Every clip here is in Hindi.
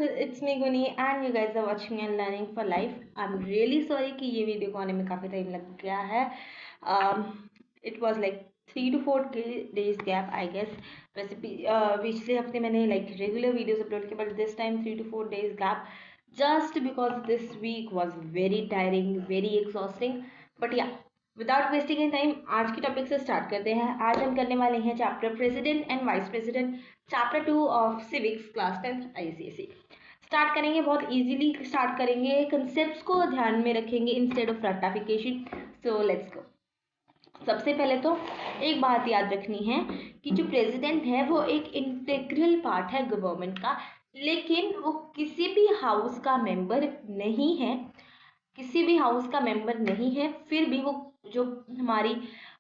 it's me Guni and you guys are watching and learning for life. I'm really sorry कि ये वीडियो को आने में काफ़ी टाइम लग गया है. It was like 3 to 4 days gap I guess. वैसे पिछले हफ्ते मैंने like regular videos upload किए, but this time 3 to 4 days gap just because this week was very tiring, very exhausting. But yeah, without wasting any time आज की टॉपिक से स्टार्ट करते हैं. आज हम करने वाले हैं chapter president and vice president, chapter 2 of civics class 10th ICSE. Start करेंगे, बहुत इजीली स्टार्ट करेंगे, कंसेप्ट्स को ध्यान में रखेंगे इंस्टेड ऑफ रट्टाफिकेशन. So let's go. सबसे पहले तो एक बात याद रखनी है कि जो प्रेसिडेंट है वो एक इंटीग्रल पार्ट है गवर्नमेंट का, लेकिन वो किसी भी हाउस का मेंबर नहीं है. किसी भी हाउस का मेंबर नहीं है, फिर भी वो जो हमारी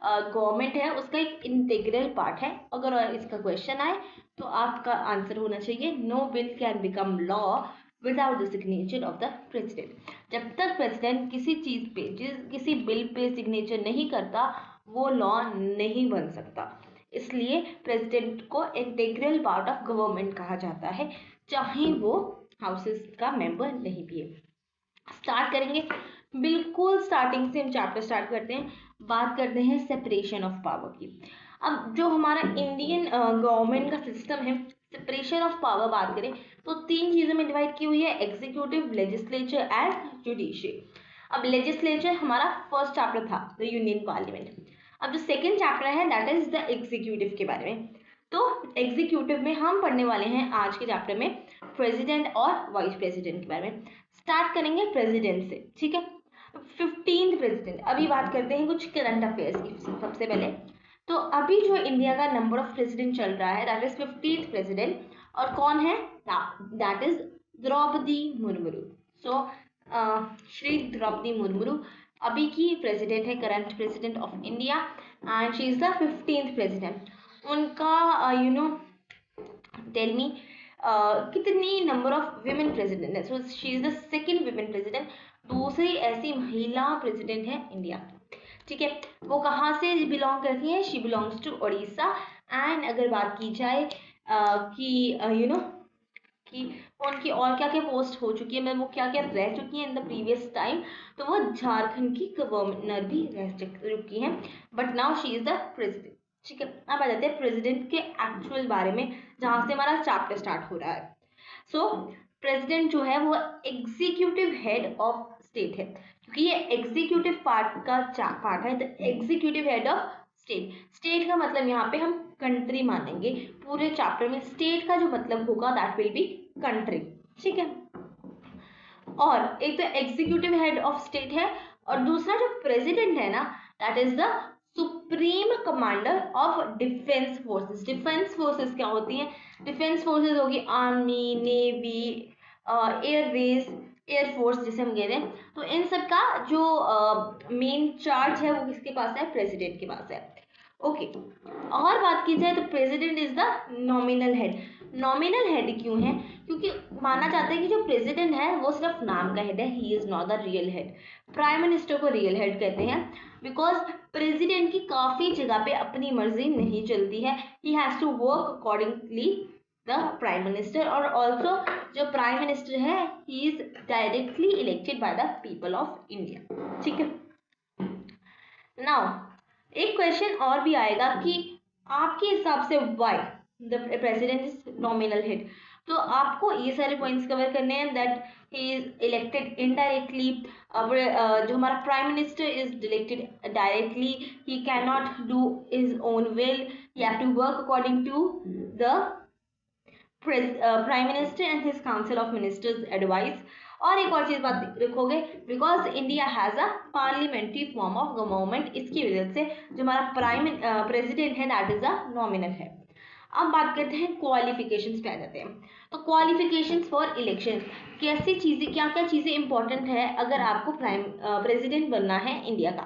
गवर्नमेंट है उसका एक इंटीग्रल पार्ट है. अगर इसका क्वेश्चन आए तो आपका आंसर होना चाहिए no bill can become law without the signature of the president. जब तक प्रेसिडेंट किसी चीज़ पे किसी बिल पे सिग्नेचर नहीं करता वो लॉ नहीं बन सकता. इसलिए प्रेसिडेंट को इंटीग्रल पार्ट ऑफ गवर्नमेंट कहा जाता है, चाहे वो हाउसेस का मेंबर नहीं भी है. स्टार्ट करेंगे, बिल्कुल स्टार्टिंग से हम चैप्टर स्टार्ट करते हैं. बात करते हैं सेपरेशन ऑफ पावर की. अब जो हमारा इंडियन गवर्नमेंट का सिस्टम है, सेपरेशन ऑफ पावर बात करें तो 3 चीज़ों में डिवाइड की हुई है, एग्जीक्यूटिव, लेजिस्लेचर एंड जुडिशियल. अब लेजिस्लेचर हमारा फर्स्ट चैप्टर था, द यूनियन पार्लियामेंट. अब जो सेकेंड चैप्टर है दैट इज द एग्जीक्यूटिव के बारे में. तो एग्जीक्यूटिव में हम पढ़ने वाले हैं आज के चैप्टर में प्रेसिडेंट और वाइस प्रेसिडेंट के बारे में. स्टार्ट करेंगे प्रेसिडेंट से, ठीक है. 15th president. अभी बात करते हैं कुछ करंट अफेयर्स की. सबसे पहले तो अभी जो इंडिया का नंबर ऑफ प्रेसिडेंट चल रहा है दैट इज 15th प्रेसिडेंट. और कौन है? That is Draupadi Murmu. So Shri Draupadi Murmu अभी की प्रेसिडेंट है, current president of India, and she is the 15th president. उनका टेल मी कितनी नंबर ऑफ विमेन प्रेसिडेंट है? So she is the second women president. दूसरी ऐसी महिला प्रेसिडेंट है इंडिया, ठीक है. वो कहाँ से बिलोंग करती है? She belongs to Orissa. And अगर बात की जाए कि कि उनकी और क्या क्या पोस्ट हो चुकी है, वो क्या क्या रह चुकी हैं इन द प्रीवियस टाइम, तो वो झारखंड की गवर्नर भी रह चुकी हैं, but now she is the president, ठीक है. अब आ जाते हैं प्रेसिडेंट के एक्चुअल बारे में, जहाँ से हमारा चैप्टर स्टार्ट हो रहा है. सो प्रेसिडेंट जो है वो एग्जीक्यूटिव हेड ऑफ स्टेट है, क्योंकि ये एग्जीक्यूटिव पार्ट का पार्ट है, the executive head of state. State का मतलब यहाँ पे हम कंट्री मानेंगे. पूरे चैप्टर में स्टेट का जो मतलब होगा दैट विल बी कंट्री, ठीक है. और एक तो एग्जीक्यूटिव हेड ऑफ स्टेट है, और दूसरा जो प्रेसिडेंट है ना that is the supreme commander of defence forces. Defence forces क्या होती हैं? डिफेंस फोर्सेस होगी आर्मी, नेवी, एयरवेज, एयरफोर्स जिसे हम कहते हैं. तो इन सब का जो मेन चार्ज है वो किसके पास है? प्रेसिडेंट के पास है. ओके. और बात की जाए तो president is the nominal head. Nominal head क्यों है? क्योंकि माना जाता है कि जो प्रेसिडेंट है वो सिर्फ नाम का हेड है, he is not the real head. Prime minister को रियल हेड कहते हैं, बिकॉज प्रेसिडेंट की काफ़ी जगह पे अपनी मर्जी नहीं चलती है. He has to work accordingly the prime minister. और ऑल्सो जो प्राइम मिनिस्टर है he is directly elected by the people of India, ठीक है. नाउ एक क्वेश्चन और भी आएगा कि आपके हिसाब से why the president is nominal head. तो आपको ये सारे पॉइंट्स कवर करने हैं, that he is elected indirectly. जो हमारा prime minister is elected directly, he can not do his own will, he have to work according to the prime minister and his council of ministers advice. और एक और चीज़ बात रखोगे, because India has a parliamentary form of government, इसकी वजह से जो हमारा प्रेसिडेंट है दैट इज अ नॉमिनल है. अब बात करते हैं क्वालिफिकेशंस पे आ जाते हैं. तो क्वालिफिकेशंस फॉर इलेक्शन, कैसी चीज़ें, क्या क्या चीज़ें इंपॉर्टेंट है अगर आपको प्रेसिडेंट बनना है इंडिया का.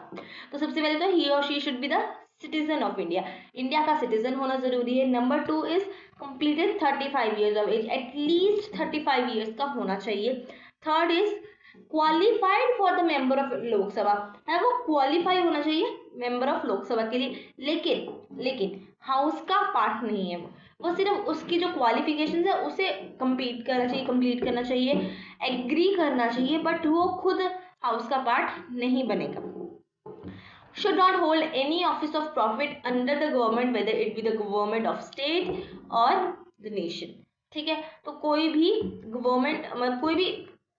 तो सबसे पहले तो ही और she should be the citizen of India. India का सिटीजन होना जरूरी है. Number 2 is completed 35 years of age, at least 35 years का होना चाहिए. Third is qualified for the member of Lok Sabha, है वो क्वालिफाई होना चाहिए मेंबर ऑफ लोकसभा के लिए, लेकिन हाउस का पार्ट नहीं है वो. वो सिर्फ उसकी जो क्वालिफिकेशन है उसे कंप्लीट करना चाहिए, एग्री करना चाहिए, बट वो खुद हाउस का पार्ट नहीं बनेगा। Should not hold any office of profit under the government, whether it be the government of state or the nation। ठीक है, तो कोई भी गवर्नमेंट मतलब कोई भी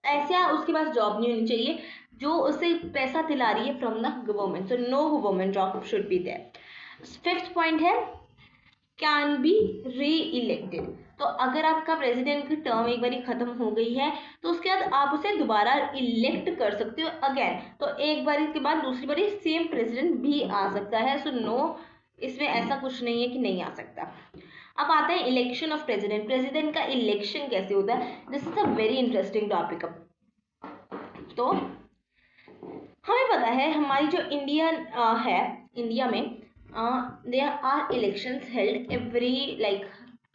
ऐसा उसके पास जॉब नहीं होनी चाहिए जो उसे पैसा दिला रही है from the government. So no government job should be there. Fifth point है कैन बी री इलेक्टेड। तो अगर आपका प्रेसिडेंट की टर्म एक बार खत्म हो गई है तो उसके बाद आप उसे दोबारा इलेक्ट कर सकते हो अगेन। तो एक बार के बाद दूसरी बार सेम प्रेसिडेंट भी आ सकता है। सो नो, इसमें ऐसा कुछ नहीं है कि नहीं आ सकता। अब आता है इलेक्शन ऑफ प्रेसिडेंट। प्रेसिडेंट का इलेक्शन कैसे होता है? This is a very interesting topic. तो हमें पता है हमारी जो इंडिया है, इंडिया में there are elections held every like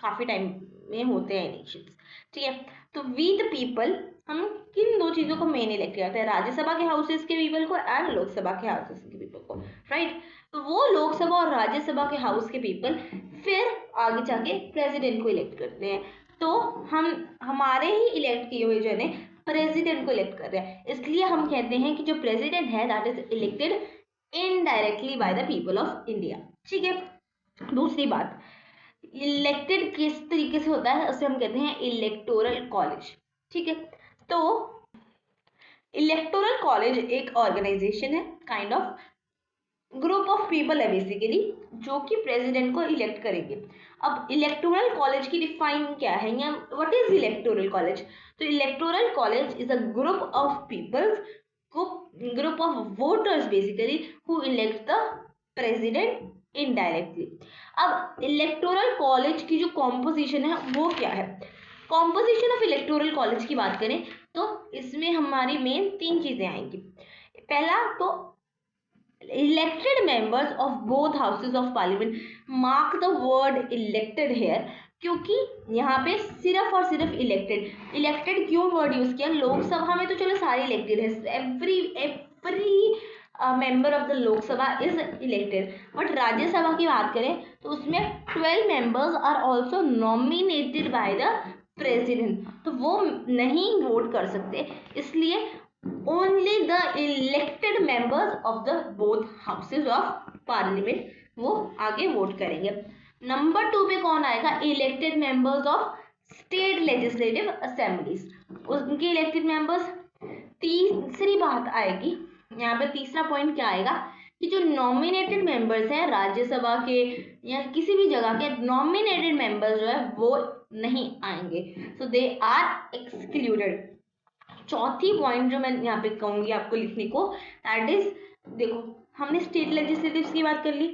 काफ़ी टाइम में होते हैं इलेक्शंस। ठीक है, तो वी द पीपल हम किन दो चीज़ों को मेन इलेक्ट करते हैं? राज्यसभा के हाउसेस के पीपल को एंड लोकसभा के हाउसेस के पीपल को, राइट। तो वो लोकसभा और राज्यसभा के हाउस के पीपल फिर आगे जाके प्रेसिडेंट को इलेक्ट करते हैं। तो हम हमारे ही इलेक्ट किए हुए जने प्रेसिडेंट को इलेक्ट कर रहे हैं, इसलिए हम कहते हैं कि जो प्रेसिडेंट है that is elected indirectly bye the people of India. ठीक है, दूसरी बात, इलेक्टेड किस तरीके से होता है उसे हम कहते हैं इलेक्टोरल कॉलेज। ठीक है, तो इलेक्टोरल कॉलेज एक ऑर्गेनाइजेशन है, kind of group of people है बेसिकली, जो कि प्रेसिडेंट को इलेक्ट करेंगे। अब इलेक्टोरल कॉलेज की डिफाइन क्या है या व्हाट इज इलेक्टोरल कॉलेज? तो electoral college is a group of peoples, group of voters basically who elect the president indirectly. अब इलेक्टोरल कॉलेज की जो कॉम्पोजिशन है वो क्या है? कॉम्पोजिशन ऑफ इलेक्टोरल कॉलेज की बात करें तो इसमें हमारी मेन तीन चीजें आएंगी। पहला तो elected members of both houses of parliament, mark the word elected here, क्योंकि यहाँ पे सिर्फ और सिर्फ इलेक्टेड क्यों वर्ड यूज किया? लोकसभा में तो चलो सारे इलेक्टेड है, every member of the Lok Sabha is elected, but Rajya Sabha की बात करें तो उसमें 12 members are also nominated by the president, तो वो नहीं वोट कर सकते, इसलिए only the elected members of the both houses of parliament वो आगे वोट करेंगे। नंबर 2 पे कौन आएगा? Elected members of state legislative assemblies, उनके इलेक्टेड मेंबर्स। तीसरी बात आएगी यहाँ पे, तीसरा पॉइंट क्या आएगा कि जो नॉमिनेटेड मेंबर्स हैं राज्यसभा के या किसी भी जगह के, नॉमिनेटेड मेंबर्स जो है वो नहीं आएंगे, सो दे आर एक्सक्लूडेड। चौथी पॉइंट जो मैं यहाँ पे कहूंगी आपको लिखने को, दैट इज, देखो हमने स्टेट लेजिस्लेटिव्स की बात कर ली,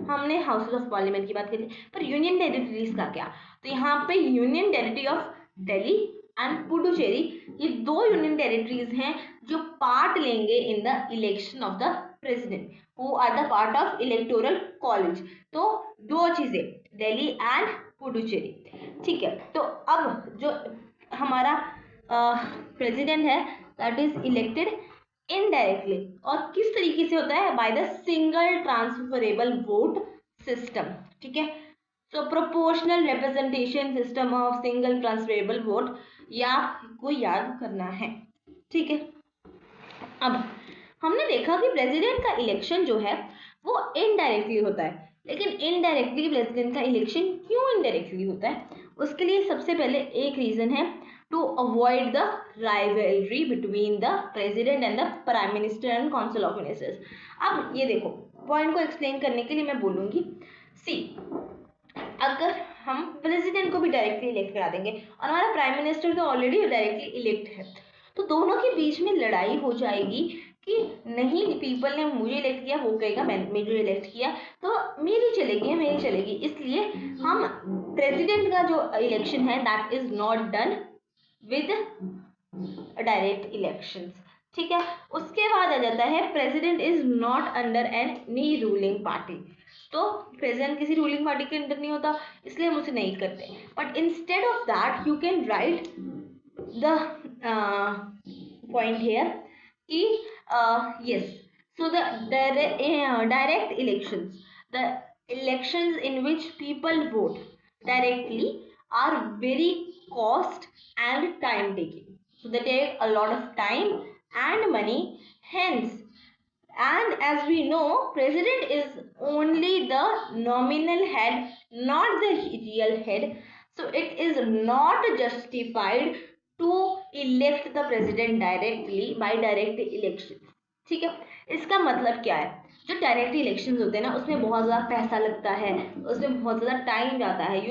हमने हाउसेस ऑफ पार्लियामेंट की बात कर ली, पर यूनियन टेरिटरीज का क्या? तो यहाँ पे union territory of Delhi and Puducherry, ये दो यूनियन टेरिटरीज हैं जो पार्ट लेंगे in the election of the president, who are the part of electoral college. तो दो चीजें, दिल्ली एंड पुडुचेरी। ठीक है, तो अब जो हमारा प्रेसिडेंट है दैट इज इलेक्टेड इनडायरेक्टली, और किस तरीके से होता है? By the single transferable vote system. ठीक है, so proportional representation system of single transferable vote, या आपको याद करना है। ठीक है, अब हमने देखा कि प्रेसिडेंट का इलेक्शन जो है वो इनडायरेक्टली होता है, लेकिन इनडायरेक्टली प्रेसिडेंट का इलेक्शन क्यों इनडायरेक्टली होता है? उसके लिए सबसे पहले एक रीजन है to avoid the rivalry between the president and the prime minister and council of ministers। अब ये देखो पॉइंट को एक्सप्लेन करने के लिए मैं बोलूंगी, सी अगर हम प्रेसिडेंट को भी डायरेक्टली इलेक्ट करा देंगे और हमारा प्राइम मिनिस्टर तो ऑलरेडी डायरेक्टली इलेक्ट है, तो दोनों के बीच में लड़ाई हो जाएगी कि नहीं पीपल ने मुझे इलेक्ट किया, वो कहेगा मैंने जो इलेक्ट किया तो मेरी चलेगी। इसलिए हम प्रेसिडेंट का जो इलेक्शन है that is not done with direct elections. ठीक है, उसके बाद आ जाता है president is not under any ruling party, तो प्रेसिडेंट किसी रूलिंग पार्टी के अंडर नहीं होता, इसलिए हम उसे नहीं करते, but instead of that you can write the point here कि yes, so the direct elections, the elections in which people vote, directly are very cost and time taking, so they take a lot of time and money. Hence, and as we know, president is only the nominal head, not the real head. So it is not justified to elect the president directly by direct election. ठीक है, इसका मतलब क्या है? जो डायरेक्ट इलेक्शंस होते हैं ना, उसमें बहुत ज़्यादा पैसा लगता है, उसमें बहुत ज़्यादा टाइम जाता है।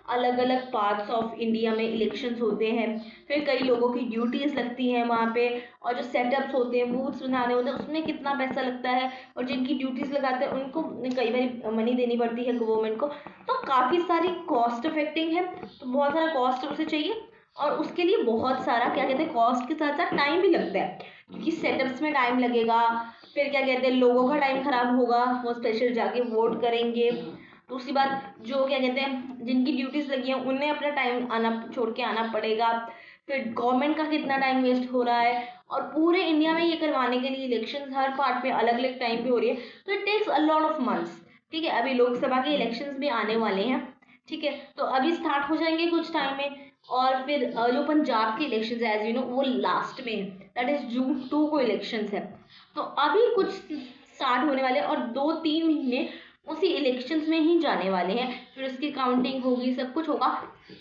अलग अलग पार्ट्स ऑफ इंडिया में इलेक्शंस होते हैं, फिर कई लोगों की ड्यूटीज़ लगती हैं वहाँ पे, और जो सेटअप्स होते हैं, बूथ्स बनाने होते हैं, उसमें कितना पैसा लगता है, और जिनकी ड्यूटीज़ लगाते हैं उनको कई बार मनी देनी पड़ती है गवर्नमेंट को। तो काफ़ी सारी कॉस्ट अफेक्टिंग है, तो बहुत सारा कॉस्ट उसे चाहिए, और उसके लिए बहुत सारा क्या कहते हैं, कॉस्ट के साथ साथ टाइम भी लगता है, क्योंकि सेटअप्स में टाइम लगेगा, फिर क्या कहते हैं, लोगों का टाइम खराब होगा, वो स्पेशल जाके वोट करेंगे। दूसरी बात, जो क्या कहते हैं, जिनकी ड्यूटीज लगी हैं उन्हें अपना टाइम आना छोड़ के आना पड़ेगा, फिर गवर्नमेंट का कितना टाइम वेस्ट हो रहा है, और पूरे इंडिया में ये करवाने के लिए इलेक्शन हर पार्ट में अलग अलग टाइम पे हो रही है, तो it takes a lot of months. ठीक है, अभी लोकसभा के इलेक्शंस भी आने वाले हैं, ठीक है, तो अभी स्टार्ट हो जाएंगे कुछ टाइम में, और फिर जो पंजाब के इलेक्शंस है, एज यू नो, वो लास्ट में है, दैट इज June 2 को इलेक्शंस है। तो अभी कुछ स्टार्ट होने वाले हैं, और 2-3 महीने उसी इलेक्शंस में ही जाने वाले हैं, फिर उसकी काउंटिंग होगी, सब कुछ होगा,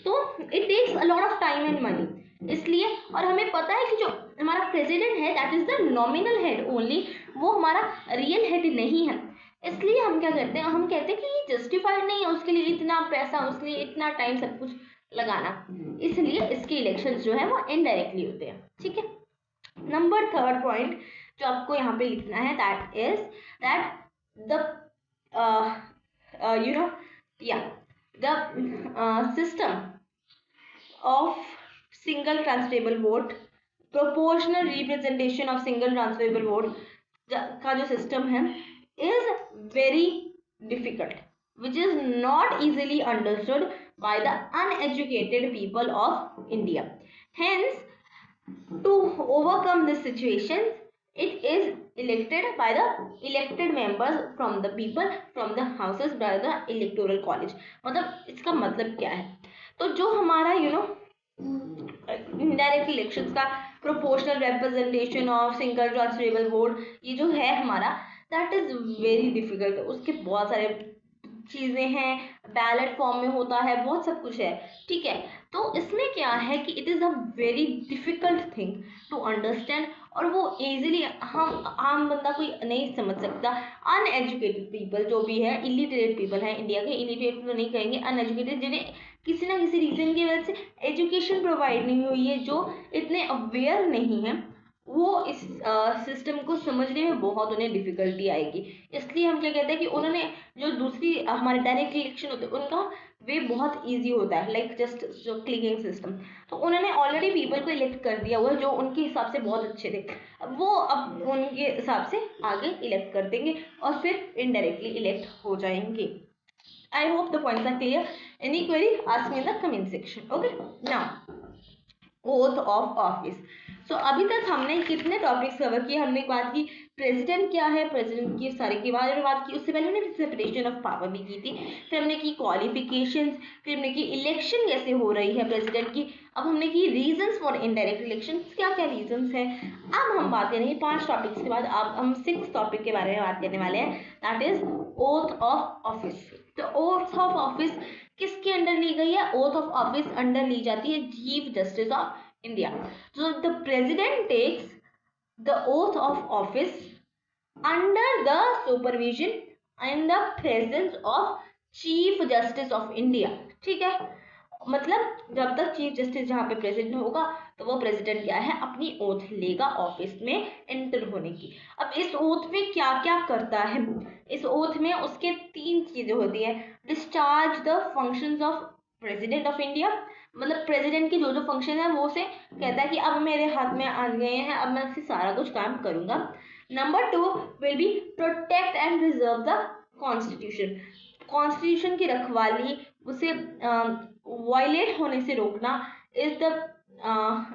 तो it takes a lot of time and money. इसलिए, और हमें पता है कि जो हमारा प्रेसिडेंट है that is the nominal head only, वो हमारा रियल हेड नहीं है। इसलिए हम क्या करते हैं, हम कहते हैं कि ये जस्टिफाइड नहीं है, उसके लिए इतना पैसा, उसके लिए इतना टाइम, सब कुछ लगाना, इसलिए इसके इलेक्शंस जो है वो इनडायरेक्टली होते हैं। ठीक है, नंबर 3rd पॉइंट जो आपको यहाँ पे लिखना है, that is that the the system of single transferable vote, proportional representation of single transferable vote का जो सिस्टम है is very difficult, which is not easily understood by the uneducated people of India. Hence, to overcome this situation, it is elected by the elected members from the people, from the houses, by the electoral college. मतलब इसका मतलब क्या है? तो जो हमारा इनडायरेक्ट इलेक्शंस का proportional representation of single transferable vote, ये जो है हमारा, दैट इज वेरी डिफिकल्ट। उसके बहुत सारे चीज़ें हैं, बैलेट फॉर्म में होता है, बहुत सब कुछ है। ठीक है, तो इसमें क्या है कि it is a very difficult thing to understand, और वो इजीली हम आम बंदा कोई नहीं समझ सकता। अनएजुकेटेड पीपल जो भी है, इलिटरेट पीपल है इंडिया के, इलिटरेट तो नहीं कहेंगे, अनएजुकेटेड, जिन्हें किसी ना किसी रीजन की वजह से एजुकेशन प्रोवाइड नहीं हुई है, जो इतने अवेयर नहीं है, वो इस सिस्टम को समझने में बहुत उन्हें डिफिकल्टी आएगी। इसलिए हम क्या कहते हैं कि उन्होंने जो दूसरी हमारे डायरेक्ट इलेक्शन होते हैं उनका वे बहुत इजी होता है, लाइक जस्ट जो क्लिकिंग सिस्टम, तो उन्होंने ऑलरेडी पीपल को इलेक्ट कर दिया हुआ है जो उनके हिसाब से बहुत अच्छे थे, अब वो अब उनके हिसाब से आगे इलेक्ट कर देंगे और फिर इनडायरेक्टली इलेक्ट हो जाएंगे। I hope the points are clear. Any query, ask me in the comment section. Okay, now oath of office. So अभी तक हमने कितने टॉपिक्स कवर किए? हमने बात की प्रेसिडेंट क्या है, प्रेसिडेंट की सारे के बारे में बात की, उससे पहले हमने सेपरेशन ऑफ पावर भी की थी, फिर हमने की क्वालिफिकेशंस, फिर हमने की इलेक्शन कैसे हो रही है प्रेसिडेंट की, अब हमने की रीजंस फॉर इनडायरेक्ट इलेक्शन, क्या क्या रीजंस हैं। अब हम बात करेंगे 5 टॉपिक्स के बाद, अब हम 6 टॉपिक के बारे में बात करने वाले हैं, that is oath of office. तो ओथ ऑफ ऑफिस किसके अंडर ली गई है? ओथ ऑफ ऑफिस अंडर ली जाती है chief justice of India. So the president takes the oath of office under the supervision and the presence of chief justice of India. ठीक है, मतलब जब तक चीफ जस्टिस जहाँ पे प्रेजेंट होगा तो वो प्रेसिडेंट क्या है, अपनी ओथ लेगा ऑफिस में एंटर होने की। अब इस ओथ में क्या क्या करता है? इस ओथ में उसके 3 चीजें होती है। Discharge the functions of president of India, मतलब प्रेसिडेंट की जो जो फंक्शन है वो से कहता है कि अब मेरे हाथ में आ गए हैं, अब मैं इससे सारा कुछ काम करूंगा। Number 2 will be protect and preserve the constitution, constitution की रखवाली, उसे वायलेट होने से रोकना is the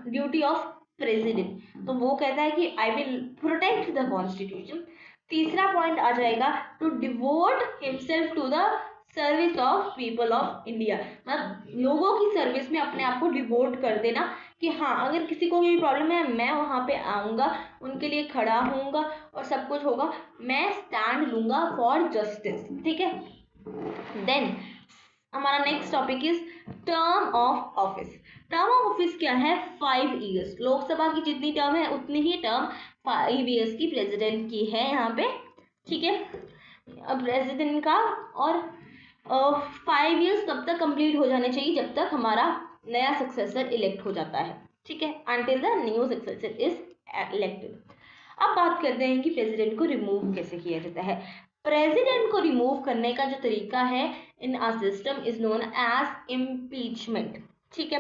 duty of president. तो वो कहता है कि I will protect the constitution. तीसरा पॉइंट आ जाएगा to devote himself to the service of people of India, मतलब लोगों की सर्विस में अपने आप को डिवोट कर देना कि हाँ अगर किसी को भी प्रॉब्लम है मैं वहाँ पे आऊँगा, उनके लिए खड़ा होऊंगा और सब कुछ होगा, मैं स्टैंड लूँगा फॉर जस्टिस। ठीक है, देन हमारा next topic is term of office. Term of office क्या है? 5 ईयर्स। लोकसभा की जितनी टर्म है उतनी ही टर्म 5 ईयर्स की प्रेसिडेंट की है यहाँ पे। ठीक है, प्रेसिडेंट का, और 5 ईयर्स तब तक कंप्लीट हो जाने चाहिए जब तक हमारा नया सक्सेसर इलेक्ट हो जाता है। ठीक है, until the new successor is elected. अब बात करते हैं कि प्रेसिडेंट को रिमूव कैसे किया जाता है। प्रेसिडेंट को रिमूव करने का जो तरीका है in our system is known as impeachment. ठीक है,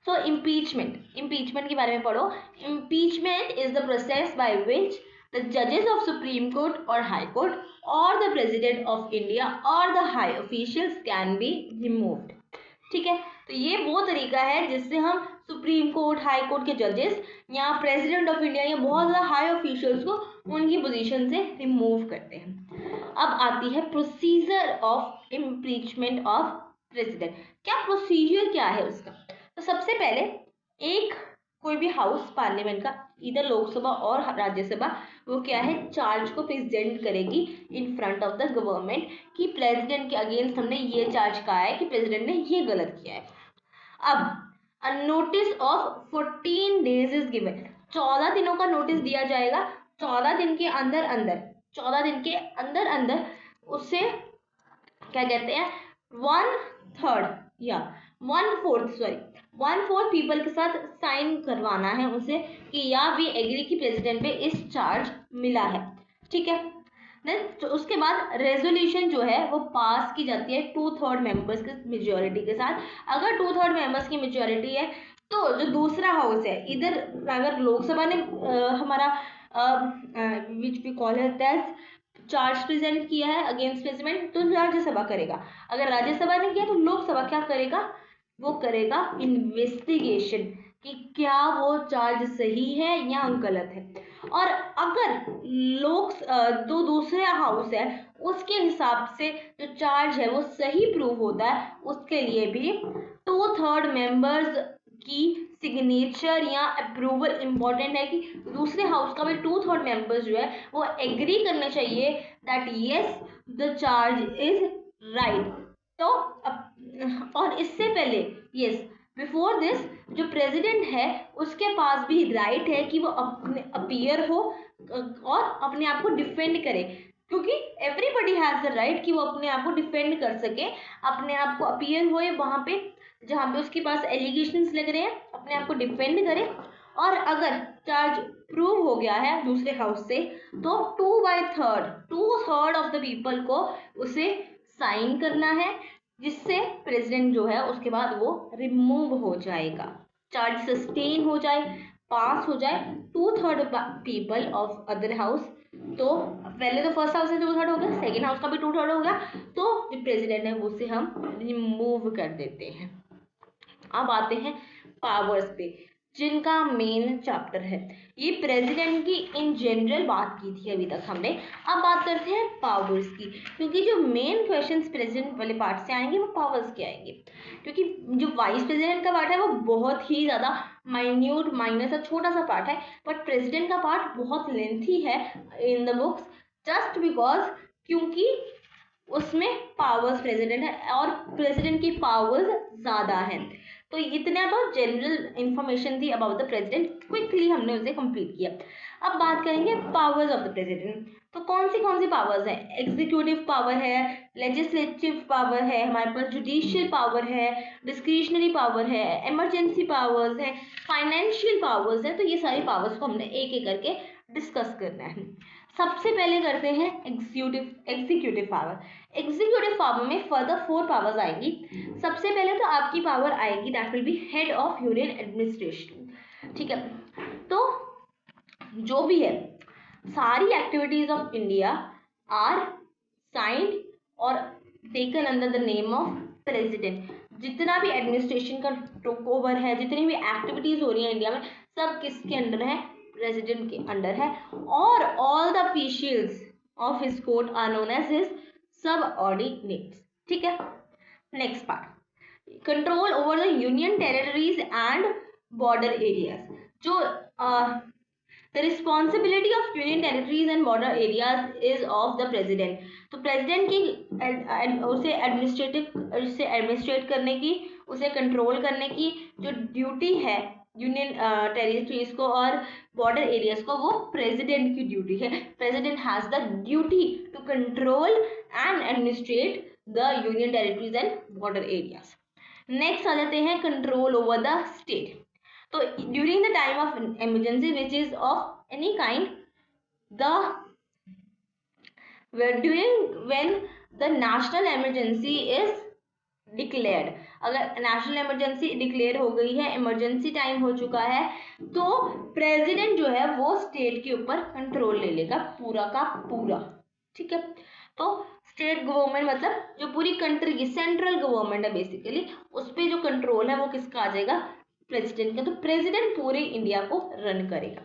सो इम्पीचमेंट के बारे में पढ़ो। Impeachment is the process by which the judges of Supreme Court or High Court or the President of India or the high officials can be removed। ठीक है, तो ये वो तरीका है जिससे हम सुप्रीम कोर्ट, हाई कोर्ट के जजेस या प्रेसिडेंट ऑफ इंडिया या बहुत ज़्यादा हाई ऑफिशियल्स को उनकी पोजीशन से रिमूव करते हैं। अब आती है procedure of impeachment of president. क्या प्रोसीजर क्या है उसका? तो सबसे पहले एक कोई भी हाउस पार्लियामेंट का, इधर लोकसभा और राज्यसभा, वो क्या है, चार्ज को प्रेजेंट करेगी in front of the government कि प्रेसिडेंट के अगेंस्ट हमने ये चार्ज कहा है कि प्रेसिडेंट ने ये गलत किया है। अब notice of 14 days is given. 14 दिनों का नोटिस दिया जाएगा। 14 दिन के अंदर अंदर उससे क्या कहते हैं, 1/4 पीपल के साथ साइन करवाना है उसे कि या वी एग्री कि प्रेसिडेंट पे इस चार्ज मिला है। ठीक है, देन तो उसके बाद रेजोल्यूशन जो है वो पास की जाती है 2/3 मेंबर्स के मेजोरिटी के साथ। अगर 2/3 मेंबर्स की मेजोरिटी है तो जो दूसरा हाउस है, इधर अगर लोकसभा ने हमारा which we call it as charge present किया है अगेंस्ट प्रेसिडेंट, तो राज्यसभा करेगा। अगर राज्यसभा ने किया तो लोकसभा क्या करेगा, वो करेगा इन्वेस्टिगेशन कि क्या वो चार्ज सही है या गलत है। और अगर जो दूसरा हाउस है उसके हिसाब से जो चार्ज है वो सही प्रूव होता है, उसके लिए भी 2/3 मेंबर्स की सिग्नेचर या अप्रूवल इंपॉर्टेंट है कि दूसरे हाउस का भी 2/3 मेंबर्स जो है वो एग्री करने चाहिए that yes the charge is right. तो और इससे पहले यस बिफोर दिस जो प्रेसिडेंट है उसके पास भी राइट है कि वो अपने अपीयर हो और अपने आप को डिफेंड करे, क्योंकि एवरीबडी हैज द राइट कि वो अपने आप को डिफेंड कर सके, अपने आप को अपीयर होए वहां पे जहाँ पे उसके पास एलिगेशंस लग रहे हैं, अपने आप को डिफेंड करे। और अगर चार्ज प्रूव हो गया है दूसरे हाउस से तो 2/3 ऑफ द पीपल को उसे साइन करना है, जिससे प्रेसिडेंट जो है उसके बाद वो रिमूव हो जाएगा। चार्ज सस्टेन हो जाए, पास हो जाए 2/3 पीपल ऑफ अदर हाउस, तो पहले तो फर्स्ट हाउस से 2/3 हो गया, सेकेंड हाउस का भी 2/3 हो गया, तो जो प्रेसिडेंट है उसे हम रिमूव कर देते हैं। अब आते हैं पावर्स पे, जिनका मेन चैप्टर है। ये प्रेसिडेंट की इन जनरल बात की थी अभी तक हमने। अब बात करते हैं पावर्स की, क्योंकि जो मेन क्वेश्चंस प्रेसिडेंट वाले पार्ट से आएंगे वो पावर्स के आएंगे, क्योंकि जो वाइस प्रेसिडेंट का पार्ट है वो बहुत ही ज़्यादा माइन्यूट माइनर सा छोटा सा पार्ट है, बट प्रेसिडेंट का पार्ट बहुत लेंथी है in the books, just because क्योंकि उसमें पावर्स प्रेसिडेंट है और प्रेसिडेंट की पावर्स ज़्यादा हैं। तो इतना तो जनरल इंफॉर्मेशन थी अबाउट द प्रेसिडेंट, क्विकली हमने उसे कंप्लीट किया। अब बात करेंगे पावर्स ऑफ द प्रेसिडेंट। तो कौन सी पावर्स है? एग्जीक्यूटिव पावर है, लेजिस्लेटिव पावर है, हमारे पास जुडिशियल पावर है, डिस्क्रिशनरी पावर है, इमरजेंसी पावर्स है, फाइनेंशियल पावर्स है। तो ये सारी पावर्स को हमने एक एक करके डिस्कस करना है। सबसे पहले करते हैं एग्जीक्यूटिव पावर। एग्जीक्यूटिव पावर में फर्दर 4 पावर्स आएंगी। सबसे पहले तो आपकी पावर आएगी that will be head of union administration. ठीक है, तो जो भी है सारी activities of India are signed और taken under the name of president. जितना भी एडमिनिस्ट्रेशन का टेक ओवर है, जितनी भी एक्टिविटीज हो रही है इंडिया में, सब किसके अंडर है? प्रेसिडेंट के अंडर है। और all the officials of his court are known as his subordinates. ठीक है। Next part, control over the union territories and border areas. जो the responsibility of union territories and border areas is of the president. तो प्रेसिडेंट की उसे एडमिनिस्ट्रेट करने की, उसे कंट्रोल करने की जो ड्यूटी है यूनियन टेरिटरीज को और बॉर्डर एरियाज को, वो प्रेसिडेंट की ड्यूटी है। President has the duty to control and administrate the union territories and border areas. Next आ जाते हैं कंट्रोल ओवर द स्टेट। तो during the time of emergency which is of any kind, during when the national emergency is declared, अगर नेशनल इमरजेंसी डिक्लेयर हो गई है, इमरजेंसी टाइम हो चुका है, तो प्रेसिडेंट जो है वो स्टेट के ऊपर कंट्रोल ले लेगा पूरा का पूरा। ठीक है, तो स्टेट गवर्नमेंट मतलब जो पूरी कंट्री की सेंट्रल गवर्नमेंट है बेसिकली, उस पर जो कंट्रोल है वो किसका आ जाएगा, प्रेसिडेंट का। तो प्रेसिडेंट पूरे इंडिया को रन करेगा।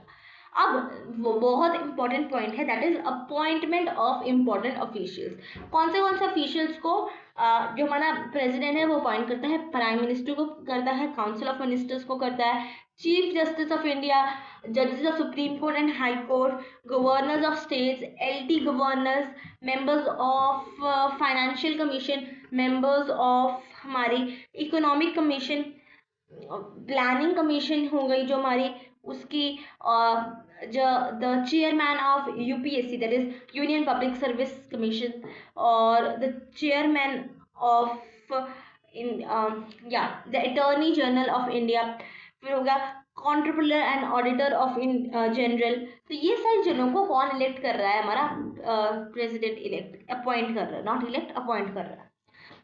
अब वो बहुत इंपॉर्टेंट पॉइंट है, that is appointment of important officials. कौन से ऑफिशियल्स को जो हमारा प्रेसिडेंट है वो अपॉइंट करता है, प्राइम मिनिस्टर को करता है, काउंसिल ऑफ मिनिस्टर्स को करता है, चीफ जस्टिस ऑफ इंडिया, जजेस of supreme court and high court, governors of states, LT governors, members of financial commission, members of हमारी इकोनॉमिक कमीशन, प्लानिंग कमीशन हो गई जो हमारी, उसकी जो the chairman of UPSC that is union public service commission, और the chairman of the attorney general of India, फिर होगा controller and auditor of general. तो ये सारे जनों को कौन इलेक्ट कर रहा है, हमारा प्रेसिडेंट इलेक्ट अपॉइंट कर रहा है, नॉट इलेक्ट अपॉइंट कर रहा है।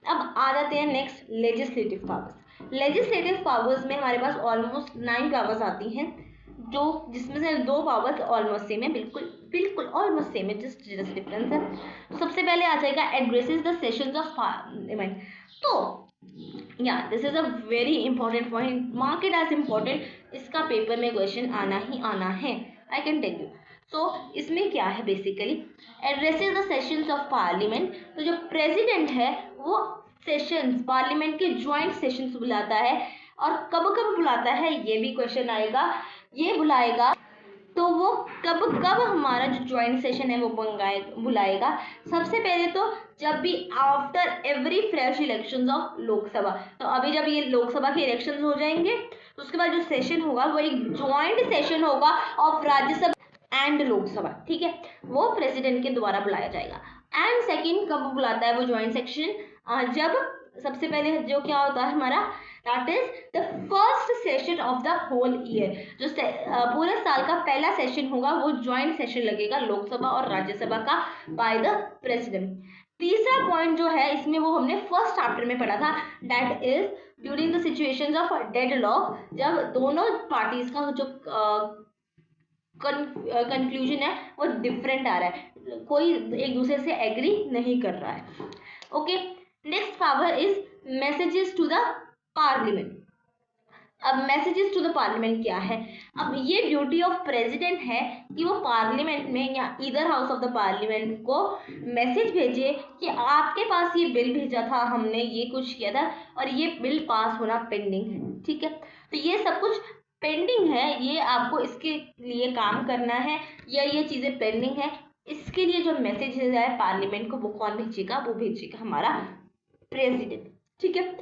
अब आ जाते हैं next legislative powers. Legislative powers में हमारे पास ऑलमोस्ट 9 पावर्स आती हैं, जो जिसमें से 2 पावर्स ऑलमोस्ट सेम है, बिल्कुल बिल्कुल ऑलमोस्ट सेम है, जस्ट डिफरेंस है। सबसे पहले आ जाएगा addresses the sessions of parliament. तो या this is a very important point, mark it as important, इसका पेपर में क्वेश्चन आना ही आना है, I can tell you. So इसमें क्या है basically, addresses the sessions of parliament. तो जो प्रेसिडेंट है वो सेशंस, पार्लियामेंट के ज्वाइंट सेशंस बुलाता है, और कब कब बुलाता है ये भी क्वेश्चन आएगा, ये बुलाएगा तो वो कब कब हमारा जो ज्वाइंट सेशन है वो बुलाएगा। सबसे पहले तो जब भी after every fresh elections of Lok Sabha, तो अभी जब ये लोकसभा के इलेक्शंस हो जाएंगे तो उसके बाद जो सेशन होगा वो एक ज्वाइंट सेशन होगा ऑफ राज्यसभा एंड लोकसभा। ठीक है, वो प्रेसिडेंट के द्वारा बुलाया जाएगा। एंड सेकेंड कब बुलाता है वो ज्वाइंट सेक्शन, जब सबसे पहले जो क्या होता है हमारा, that is the first session of the whole year. जो पूरे साल का पहला सेशन होगा वो ज्वाइंट सेशन लगेगा लोकसभा और राज्यसभा का बाय द प्रेसिडेंट। तीसरा पॉइंट जो है इसमें वो हमने फर्स्ट चैप्टर में पढ़ा था, that is during the situations of deadlock, जब दोनों पार्टीज का जो कंक्लूजन है वो डिफरेंट आ रहा है, कोई एक दूसरे से एग्री नहीं कर रहा है। Okay, next power is messages to the parliament. अब मैसेजेस टू द पार्लियामेंट क्या है, अब ये ड्यूटी ऑफ प्रेसिडेंट है कि वो पार्लियामेंट में या इधर हाउस ऑफ द पार्लियामेंट को मैसेज भेजे कि आपके पास ये बिल भेजा था, हमने ये कुछ किया था और ये बिल पास होना पेंडिंग है। ठीक है, तो ये सब कुछ पेंडिंग है, ये आपको इसके लिए काम करना है, या ये चीज़ें पेंडिंग है, इसके लिए जो मैसेज है पार्लियामेंट को वो कौन भेजेगा, वो भेजेगा हमारा प्रेसिडेंट। ठीक है,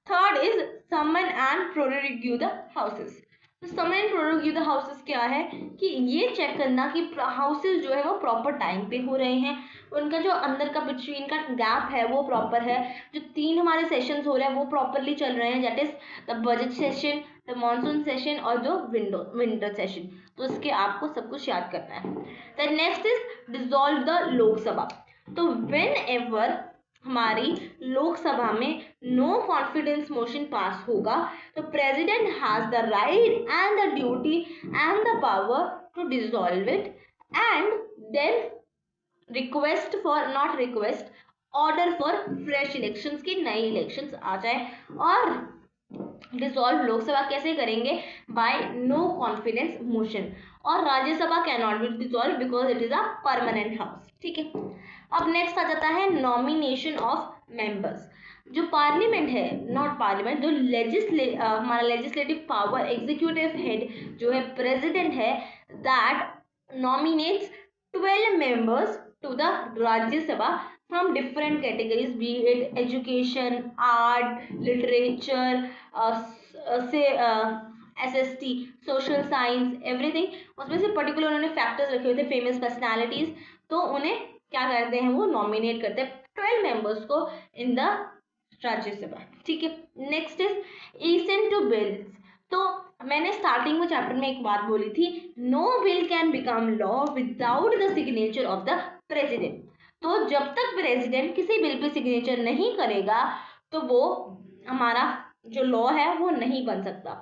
third is summon and prorogue the houses. तो summon and prorogue the houses क्या है कि ये चेक करना कि हाउसेस जो है वो प्रॉपर टाइम पे हो रहे हैं, उनका जो अंदर का बिटवीन का गैप है वो प्रॉपर है, जो 3 हमारे सेशंस हो रहे हैं वो प्रॉपरली चल रहे हैं, that is the budget session, the monsoon session और जो विंटर सेशन। तो इसके आपको सब कुछ याद करना है। The next is dissolve the Lok Sabha. तो व्हेन एवर हमारी लोकसभा में नो कॉन्फिडेंस मोशन पास होगा तो president has the right and the duty and the power to dissolve it and then request for not request order for fresh elections की नई इलेक्शंस आ जाए। और डिसॉल्व लोकसभा कैसे करेंगे, बाय नो कॉन्फिडेंस मोशन। और Rajya Sabha can not be dissolve because it is a permanent house. ठीक है, अब नेक्स्ट आ जाता है नॉमिनेशन ऑफ मेंबर्स। जो पार्लियामेंट है, नॉट पार्लियामेंट, जो हमारा लेजिस्लेटिव पावर, एग्जीक्यूटिव हेड जो है प्रेसिडेंट है, that nominates 12 members to the Rajya Sabha from different categories, be it education, art, literature, say SST, social science, everything। उसमें से पर्टिकुलर उन्होंने फैक्टर्स रखे हुए थे, फेमस पर्सनालिटीज, तो उन्हें क्या करते हैं, वो नॉमिनेट करते हैं 12 मेंबर्स को इन द राज्यसभा। ठीक है, next is assent to bills. तो मैंने स्टार्टिंग में चैप्टर में एक बात बोली थी, no bill can become law without the signature of the president. तो जब तक प्रेसिडेंट किसी बिल पे सिग्नेचर नहीं करेगा तो वो हमारा जो लॉ है वो नहीं बन सकता।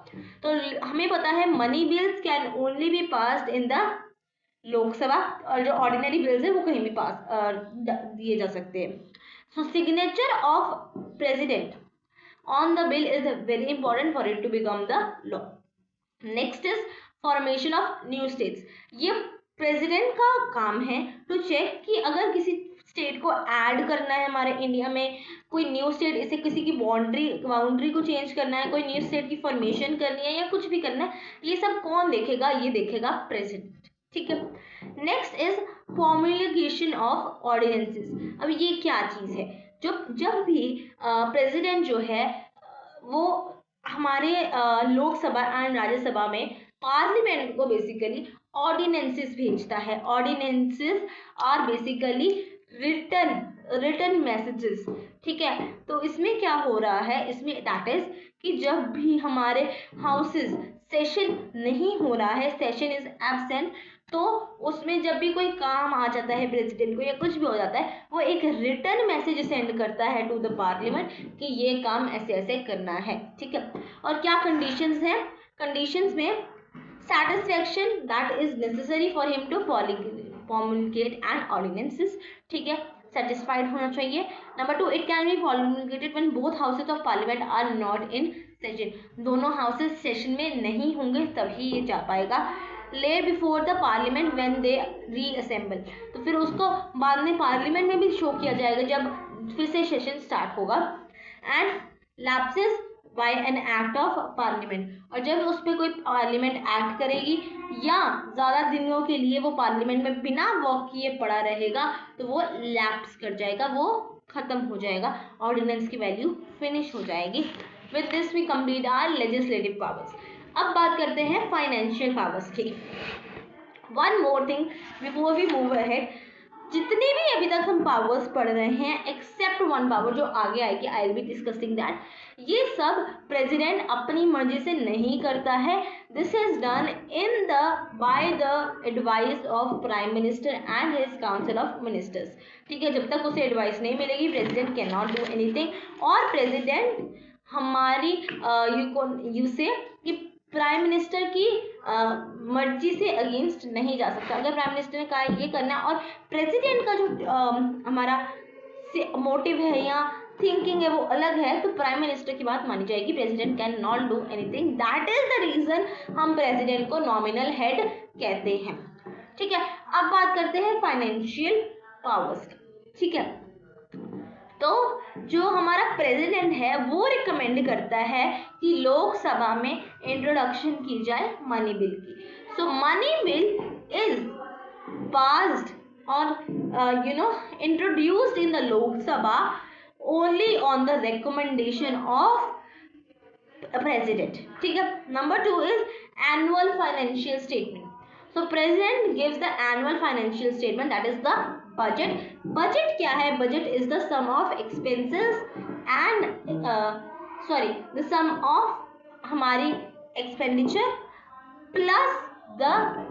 तो हमें पता है money bills can only be passed in the Lok Sabha, और जो ऑर्डिनरी बिल्स है वो कहीं भी पास दिए जा सकते हैं। So signature of president on the bill is very important for it to become the law. Next is formation of new states. ये प्रेसिडेंट का काम है टू चेक कि अगर किसी स्टेट को ऐड करना है हमारे इंडिया में, कोई न्यू स्टेट, इसे किसी की बाउंड्री को चेंज करना है, कोई न्यू स्टेट की फॉर्मेशन करनी है या कुछ भी करना है, ये सब कौन देखेगा, ये देखेगा प्रेसिडेंट। ठीक है, next is formulation of ordinances. अब ये क्या चीज है, जब भी प्रेसिडेंट जो है वो हमारे लोकसभा एंड राज्यसभा में पार्लियामेंट को बेसिकली ऑर्डिनेंसेस भेजता है। Ordinances are basically written messages. ठीक है, तो इसमें क्या हो रहा है, इसमें दैट इज कि जब भी हमारे हाउसेस सेशन नहीं हो रहा है, सेशन इज एब्सेंट, तो उसमें जब भी कोई काम आ जाता है प्रेसिडेंट को या कुछ भी हो जाता है, वो एक रिटर्न मैसेज सेंड करता है टू द पार्लियामेंट कि ये काम ऐसे ऐसे करना है। ठीक है, और क्या कंडीशंस हैं, कंडीशंस में satisfaction that is necessary for him to promulgate an ordinances। ठीक है, satisfied होना चाहिए। Number 2, it can be promulgated when both houses of parliament are not in session। दोनों हाउसेस सेशन में नहीं होंगे तभी ये जा पाएगा। ले before the parliament when they reassemble, तो फिर उसको बाद में पार्लियामेंट में भी शो किया जाएगा जब फिर से सेशन स्टार्ट होगा। And lapses by an act of parliament, और जब उस पर कोई पार्लियामेंट एक्ट करेगी या ज़्यादा दिनों के लिए वो पार्लियामेंट में बिना वर्क किए पड़ा रहेगा तो वो लैप्स कर जाएगा, वो खत्म हो जाएगा, ऑर्डिनेंस की वैल्यू फिनिश हो जाएगी। With this we complete our legislative powers. अब बात करते हैं फाइनेंशियल पावर्स की। One more thing before we move ahead, जितने भी अभी तक हम पावर्स पढ़ रहे हैं एक्सेप्ट वन पावर जो आगे आएगी, I will be discussing that, ये सब प्रेसिडेंट अपनी मर्जी से नहीं करता है। This is done in the by the advice of prime minister and his council of ministers. ठीक है, जब तक उसे एडवाइस नहीं मिलेगी president can not do anything. और प्रेसिडेंट हमारी यू से कि प्राइम मिनिस्टर की मर्जी से अगेंस्ट नहीं जा सकता। अगर प्राइम मिनिस्टर ने कहा ये करना और प्रेसिडेंट का जो हमारा मोटिव है या थिंकिंग है वो अलग है, तो प्राइम मिनिस्टर की बात मानी जाएगी। President can not do anything, that is the reason हम प्रेसिडेंट को नॉमिनल हेड कहते हैं। ठीक है, अब बात करते हैं फाइनेंशियल पावर्स। ठीक है, तो जो हमारा प्रेसिडेंट है वो रिकमेंड करता है कि लोकसभा में इंट्रोडक्शन की जाए मनी बिल की। So money bill is passed और introduced in the Lok Sabha only on the recommendation of president। ठीक है, number 2 is annual financial statement. So president gives the annual financial statement, that is the budget. Budget क्या है, budget is the sum of expenses and the sum of हमारी एक्सपेंडिचर प्लस द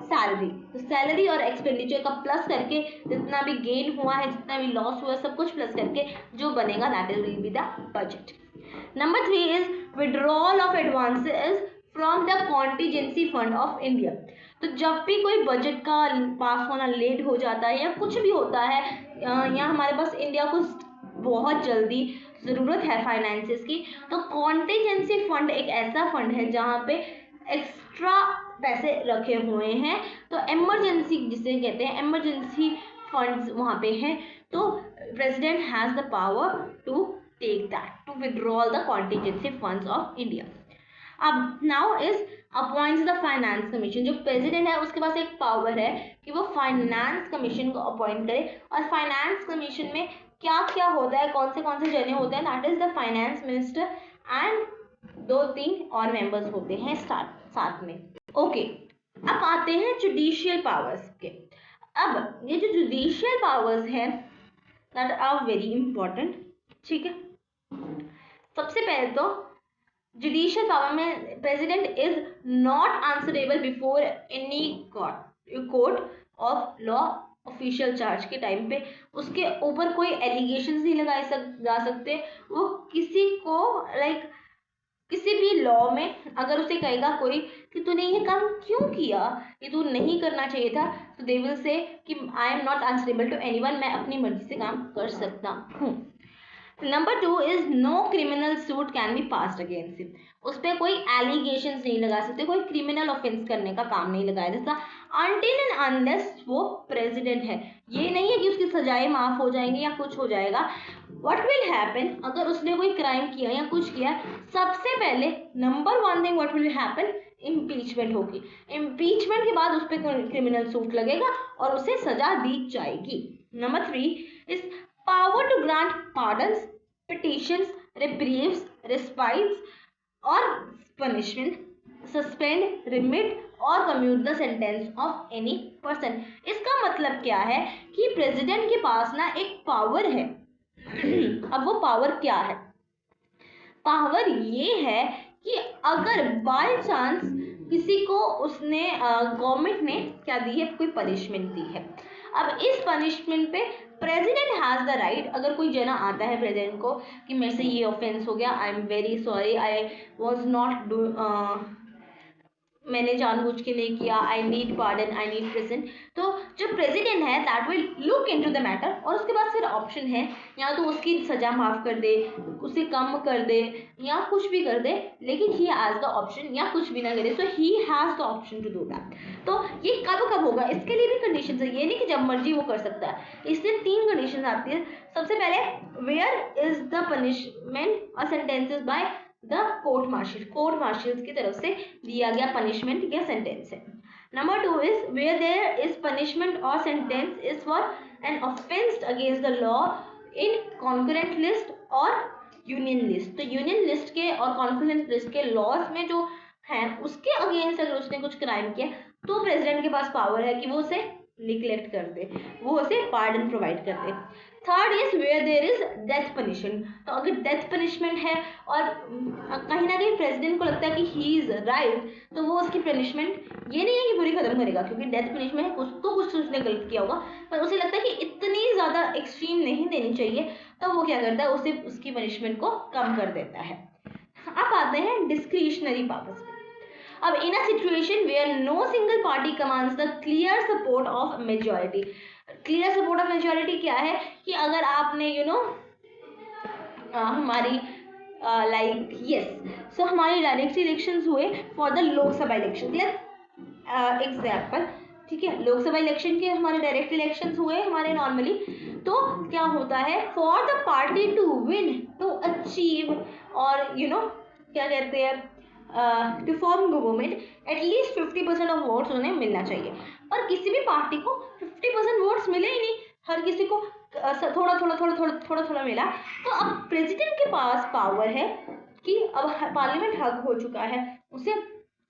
सैलरी। तो सैलरी और एक्सपेंडिचर का प्लस करके जितना भी गेन हुआ है, जितना भी लॉस हुआ है, सब कुछ प्लस करके जो बनेगा that is will be the budget. Number 3 is withdrawal of advances from the contingency fund of India. तो जब भी कोई बजट का पास होना लेट हो जाता है या कुछ भी होता है, या हमारे पास इंडिया को बहुत जल्दी ज़रूरत है फाइनेंसेस की, तो कॉन्टीजेंसी फंड एक ऐसा फंड है जहाँ पे एक्स्ट्रा पैसे रखे हुए हैं। तो इमरजेंसी जिसे कहते हैं, इमरजेंसी फंड्स वहाँ पे हैं। तो president has the power to take that, to withdraw the contingency funds of India. अब now is appoints the finance commission. जो प्रेसिडेंट है उसके पास एक पावर है कि वो फाइनेंस कमीशन को अपॉइंट करे. और फाइनेंस कमीशन में क्या क्या होता है, कौन से जने होते हैं, that is the finance minister and 2-3 और मेंबर्स होते हैं साथ में. ओके, अब आते हैं जुडिशियल पावर्स के. अब ये जो जुडिशियल पावर्स हैं दैट आर वेरी इंपॉर्टेंट. ठीक है, सबसे पहले तो जुडिशियल पावर में president is not answerable before any court of law. Official charge के टाइम पे उसके ऊपर कोई एलिगेशन नहीं लगाए जा सकते. वो किसी को किसी भी लॉ में अगर उसे कहेगा कोई कि तूने ये काम क्यों किया, ये तू नहीं करना चाहिए था, तो दे विल से कि I am not answerable to anyone, मैं अपनी मर्जी से काम कर सकता हूँ. Number 2 is no criminal suit can be passed against him. उस पर कोई एलिगेशंस नहीं लगा सकते, कोई क्रिमिनल ऑफेंस करने का काम नहीं लगाया जा सकता अनटिल एंड अनलेस वो प्रेसिडेंट है. ये नहीं है कि उसकी सजाएं माफ हो जाएंगी या कुछ हो जाएगा. व्हाट विल हैपन, अगर उसने कोई क्राइम किया या कुछ किया, सबसे पहले number 1 thing what will happen, impeachment होगी. इम्पीचमेंट के बाद उस पर क्रिमिनल सूट लगेगा और उसे सजा दी जाएगी. Number 3 is power to grant pardons, petitions, reprieves, respites or punishment, suspend, remit or commute the sentence of any person. इसका मतलब क्या है कि प्रेसिडेंट के पास ना एक पावर है. अब वो पावर क्या है? पावर ये है कि अगर बाय चांस किसी को उसने गवर्नमेंट ने क्या दी है, कोई पनिशमेंट दी है. अब इस पनिशमेंट पे प्रेसिडेंट हैज़ द राइट, अगर कोई जना आता है प्रेसिडेंट को कि मेरे से ये ऑफेंस हो गया, I am very sorry, I was not मैंने जानबूझ के नहीं किया, I need pardon, I need present. तो जो प्रेसिडेंट है that will look into the matter और उसके बाद फिर ऑप्शन है या तो उसकी सजा माफ कर दे, उसे कम कर दे या कुछ भी कर दे, लेकिन ही हैज द ऑप्शन, या कुछ भी ना करे. So he has the option to do that. तो ये कब कब होगा, इसके लिए भी कंडीशन है. ये नहीं कि जब मर्जी वो कर सकता है. इसमें 3 कंडीशन आती है. सबसे पहले वेयर इज द पनिशमेंट और sentences by the court martial की तरफ से दिया गया पनिशमेंट या सेंटेंस है. Number 2 is where there is punishment और sentence is for an offence against the law in concurrent list और यूनियन लिस्ट. तो यूनियन लिस्ट के और कॉन्करेंट लिस्ट के लॉज में जो है उसके अगेंस्ट अगर उसने कुछ क्राइम किया तो प्रेसिडेंट के पास पावर है कि वो उसे निगलेक्ट कर दे, वो उसे पार्डन प्रोवाइड कर दे. Third is where there is death punishment. तो अगर डेथ पनिशमेंट है और कहीं ना कहीं प्रेसिडेंट को लगता है कि ही इज राइट, तो वो उसकी पनिशमेंट ये नहीं है कि पूरी खत्म करेगा, क्योंकि डेथ पनिशमेंट है, कुछ उसने गलत किया होगा, पर उसे लगता है कि इतनी ज़्यादा एक्सट्रीम नहीं देनी चाहिए, तो वो क्या करता है, उसे उसकी पनिशमेंट को कम कर देता है. अब आते हैं डिस्क्रिशनरी पावर्स. अब in a situation where no single party commands the clear support of majority. Clear support of majority क्या है कि अगर आपने हमारी लाइक यस सो हमारी डायरेक्ट इलेक्शंस हुए for the Lok Sabha election. Example, ठीक है, लोकसभा इलेक्शन के हमारे डायरेक्ट इलेक्शंस हुए हमारे नॉर्मली. तो क्या होता है, for the party to win, to achieve और क्या कहते हैं, to form government, at least 50% of votes उन्हें मिलना चाहिए. पर किसी भी पार्टी को 50% वोट्स मिले ही नहीं, हर किसी को थोड़ा मिला. तो अब प्रेसिडेंट के पास पावर है कि अब पार्लियामेंट हक हो चुका है, उसे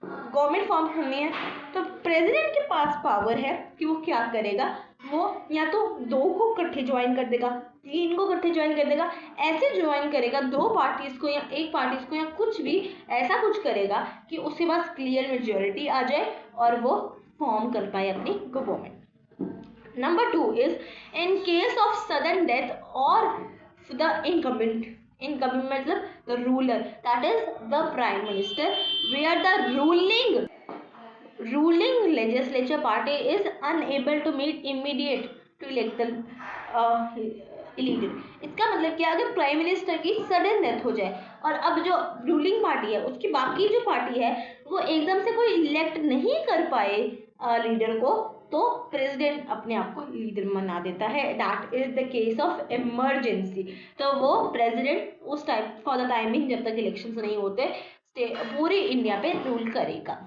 गवर्नमेंट फॉर्म करनी है, तो प्रेसिडेंट के पास पावर है कि वो क्या करेगा, वो या तो 2 को इकट्ठे ज्वाइन कर देगा, 3 को इकट्ठे ज्वाइन कर देगा, ऐसे ज्वाइन करेगा 2 पार्टीज को या 1 पार्टीज को या कुछ भी ऐसा कुछ करेगा कि उसके पास क्लियर मेजॉरिटी आ जाए और वो फॉर्म कर पाए अपनी government. Number 2 is in case of sudden death और द इनकम्बेंट मतलब the ruler, that is the prime minister, where the ruling legislature party is unable to meet immediate to elect the leader. इसका मतलब क्या, अगर प्राइम मिनिस्टर की सडन डेथ हो जाए और अब जो रूलिंग पार्टी है उसकी बाकी जो पार्टी है वो एकदम से कोई इलेक्ट नहीं कर पाए लीडर को, तो प्रेसिडेंट अपने आप को लीडर बना देता है। That is the case of emergency. तो वो प्रेसिडेंट उस टाइम फॉर द टाइमिंग जब तक इलेक्शंस नहीं होते पूरे इंडिया पे रूल करेगा।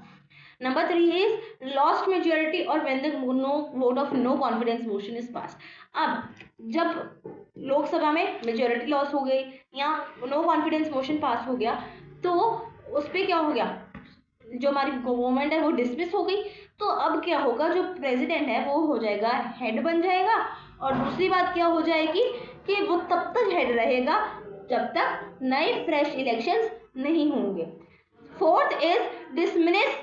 नंबर 3 इज लॉस्ट मेजोरिटी और when the no vote of no confidence motion is pass. अब जब लोकसभा में मेजोरिटी लॉस हो गई या नो कॉन्फिडेंस मोशन पास हो गया तो उस पर क्या हो गया, जो हमारी गवर्नमेंट है वो डिसमिस हो गई। तो अब क्या होगा, जो प्रेसिडेंट है वो हो जाएगा हेड बन जाएगा। और दूसरी बात क्या हो जाएगी कि वो तब तक हेड रहेगा जब तक नए फ्रेश इलेक्शंस नहीं होंगे। Fourth is dismiss.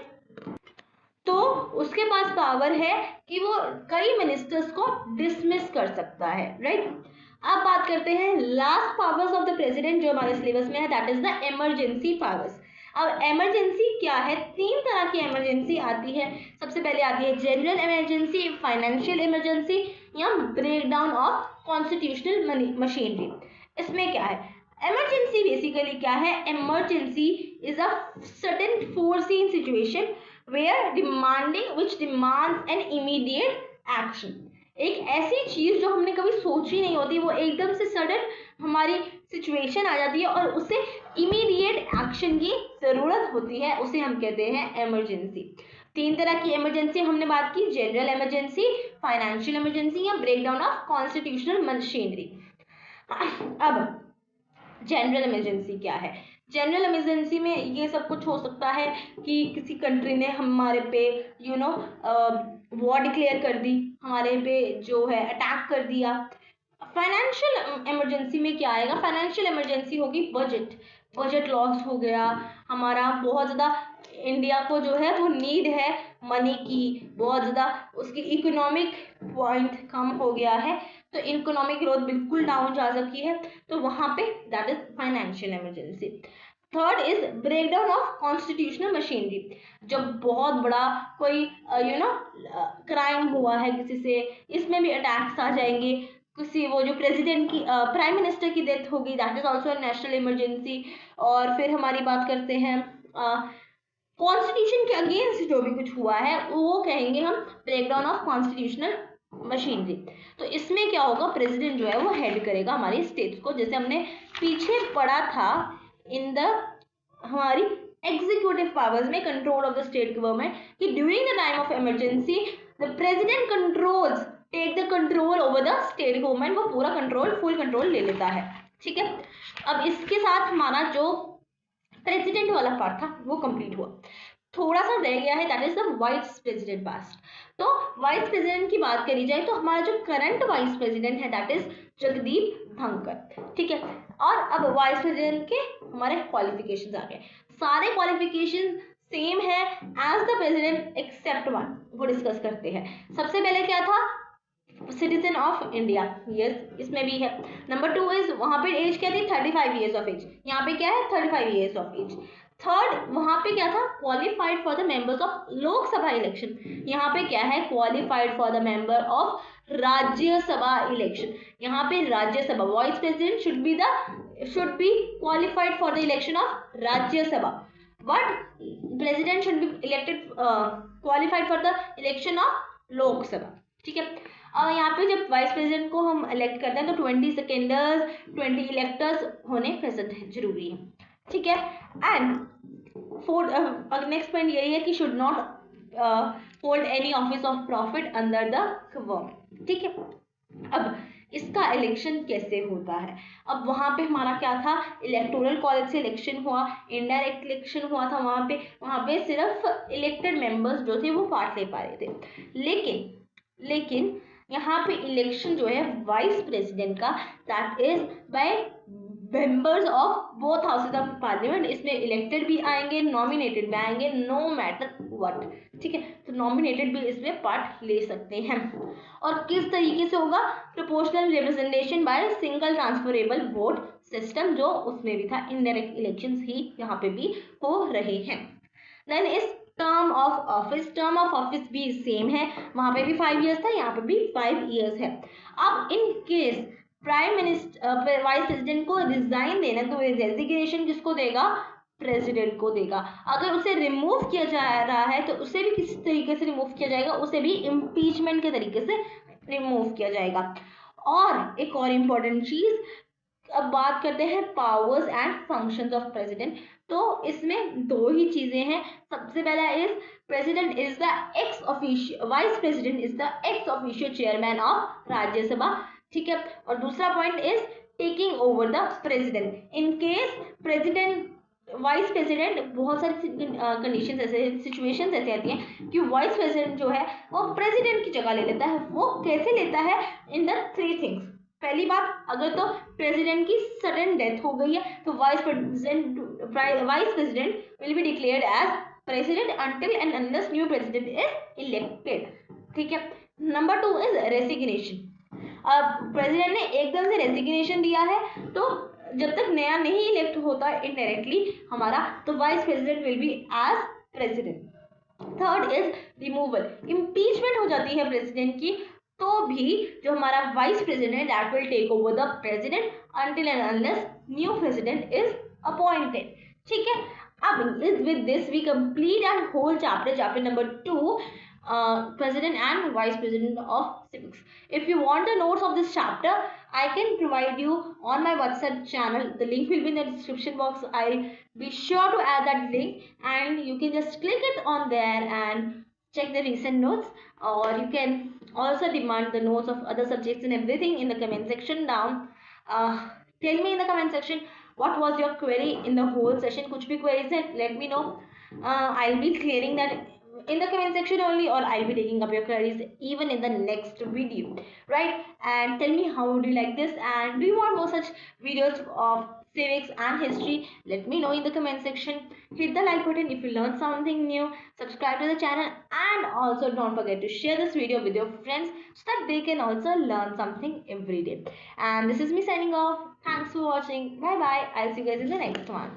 तो उसके पास पावर है कि वो कई मिनिस्टर्स को डिसमिस कर सकता है, राइट। अब बात करते हैं last powers of the president जो हमारे सिलेबस में है, that is the emergency powers. अब इमरजेंसी क्या है, 3 तरह की इमरजेंसी आती है। सबसे पहले आती है जनरल इमरजेंसी, फाइनेंशियल इमरजेंसी या ब्रेकडाउन ऑफ कॉन्स्टिट्यूशनल मशीनरी। इसमें क्या है, इमरजेंसी बेसिकली क्या है, emergency is a sudden foreseen situation where demanding which demands an immediate action. एक ऐसी चीज जो हमने कभी सोची नहीं होती, वो एकदम से सडन हमारी सिचुएशन आ जाती है और उसे इमीडिएट एक्शन की जरूरत होती है, उसे हम कहते हैं इमरजेंसी। 3 तरह की इमरजेंसी हमने बात की, जनरल इमरजेंसी, फाइनेंशियल इमरजेंसी या ब्रेकडाउन ऑफ कॉन्स्टिट्यूशनल मशीनरी। अब जनरल इमरजेंसी क्या है, जनरल इमरजेंसी में ये सब कुछ हो सकता है कि किसी कंट्री ने हमारे पे वॉर डिक्लेयर कर दी, हमारे पे जो है अटैक कर दिया। फाइनेंशियल इमरजेंसी में क्या आएगा, फाइनेंशियल इमरजेंसी होगी बजट लॉस हो गया हमारा, बहुत ज़्यादा इंडिया को जो है वो नीड है मनी की, बहुत ज़्यादा उसकी इकोनॉमिक पॉइंट कम हो गया है, तो इकोनॉमिक ग्रोथ बिल्कुल डाउन जा सकी है, तो वहाँ पे that is financial emergency. Third is breakdown of constitutional machinery. जब बहुत बड़ा कोई क्राइम हुआ है किसी से, इसमें भी अटैक्स आ जाएंगे, किसी वो जो प्रेसिडेंट की प्राइम मिनिस्टर की डेथ होगी, that is also national emergency. और फिर हमारी बात करते हैं कॉन्स्टिट्यूशन के अगेंस्ट जो भी कुछ हुआ है वो कहेंगे हम ब्रेकडाउन ऑफ कॉन्स्टिट्यूशनल मशीनरी। तो इसमें क्या होगा, प्रेसिडेंट जो है वो हेड करेगा हमारी स्टेट्स को, जैसे हमने पीछे पढ़ा था इन द हमारी एग्जीक्यूटिव पावर्स में control of the state government कि during the time of emergency the president controls take the control over the state government, वो पूरा कंट्रोल फुल कंट्रोल ले लेता है, ठीक है। अब इसके साथ हमारा जो प्रेसिडेंट वाला पार्ट था वो कंप्लीट हुआ, थोड़ा सा रह गया है, that is the vice president past. तो वाइस प्रेसिडेंट की बात करी जाए तो हमारा जो करंट वाइस प्रेसिडेंट है दैट इज जगदीप धनखड़, ठीक है। और अब वाइस प्रेसिडेंट के हमारे क्वालिफिकेशंस आ गए, सारे क्वालिफिकेशन सेम है as the president except one, वो डिस्कस करते हैं। सबसे पहले क्या था, सिटीजन ऑफ इंडिया, यस इसमें भी है। नंबर 2 इज वहां पे एज क्या थी, 35 ईयर्स ऑफ एज, यहाँ पे क्या है 35 ईयर्स ऑफ एज। थर्ड वहां पे क्या था, qualified for the members of Lok Sabha election, यहाँ पे क्या है qualified for the member of Rajya Sabha election, यहाँ पे Rajya Sabha vice president should be qualified for the election of Rajya Sabha, but president should be elected qualified for the election of Lok Sabha, ठीक है। और यहाँ पे जब वाइस प्रेसिडेंट को हम इलेक्ट करते हैं तो 20 सेकेंडर्स 20 इलेक्टर्स होने प्रेजेंट है, जरूरी है, ठीक है। एंड नेक्स्ट पॉइंट यही है कि should not hold any office of profit under the government, ठीक है। अब इसका इलेक्शन कैसे होता है, अब वहाँ पे हमारा क्या था, इलेक्टोरल कॉलेज से इलेक्शन हुआ, इनडायरेक्ट इलेक्शन हुआ था, वहाँ पे सिर्फ इलेक्टेड मेंबर्स जो थे वो पार्ट ले पा रहे थे। लेकिन यहाँ पे इलेक्शन जो है वाइस प्रेसिडेंट का that is by members of both houses of parliament, इसमें इलेक्टेड भी आएंगे नॉमिनेटेड भी आएंगे, नो मैटर व्हाट, ठीक है। तो नॉमिनेटेड भी इसमें पार्ट ले सकते हैं। और किस तरीके से होगा, proportional representation by single transferable vote system, जो उसमें भी था, इनडायरेक्ट इलेक्शंस ही यहाँ पे भी हो रहे हैं। देन इस टर्म ऑफ ऑफिस भी सेम है, वहां पे भी 5 इयर्स था, यहाँ पे भी 5 इयर्स है। अब in case prime minister vice president को रिजाइन देना तो रेजिग्नेशन किसको देगा, प्रेसिडेंट को देगा। अगर उसे रिमूव किया जा रहा है तो उसे भी किस तरीके से रिमूव किया जाएगा, उसे भी इम्पीचमेंट के तरीके से रिमूव किया जाएगा। और एक और इम्पोर्टेंट चीज, अब बात करते हैं powers and functions of president. तो इसमें दो ही चीजें हैं। सबसे पहला is president is the x official, vice president is the x official chairman of Rajya Sabha, ठीक है। और दूसरा point is taking over the president in case president, vice president, बहुत सारी कंडीशन ऐसे, सिचुएशंस ऐसे आती हैं कि वाइस प्रेसिडेंट जो है वो प्रेसिडेंट की जगह ले लेता है। वो कैसे लेता है? In the three things. पहली बात, अगर तो प्रेसिडेंट की सडन डेथ हो गई है तो vice president will be declared as president until and unless new president is elected, ठीक है। Number 2 is resignation. अब प्रेसिडेंट ने एकदम से रेसिग्नेशन दिया है तो जब तक नया नहीं इलेक्ट होता इनडायरेक्टली हमारा, तो vice president will be as president. Third is removal. Impeachment हो जाती है प्रेसिडेंट की तो भी जो हमारा vice president that will take over the president until and unless new president is appointed, ठीक है। अब with this we complete our whole chapter, chapter number 2, president and vice president of civics. If you want the notes of this chapter, I can provide you on my WhatsApp channel. The link will be in the description box. I'll be sure to add that link and you can just click it on there and check the recent notes, or you can also demand the notes of other subjects and everything in the comment section down. Tell me in the comment section what was your query in the whole session. कुछ भी queries है, let me know. I'll be clearing that in the comment section only, or I'll be taking up your queries even in the next video, right? And tell me how would you like this, and do you want more such videos of civics and history? Let me know in the comment section. Hit the like button if you learned something new, subscribe to the channel, and also don't forget to share this video with your friends so that they can also learn something every day. And this is me signing off. Thanks for watching. Bye bye. I'll see you guys in the next one.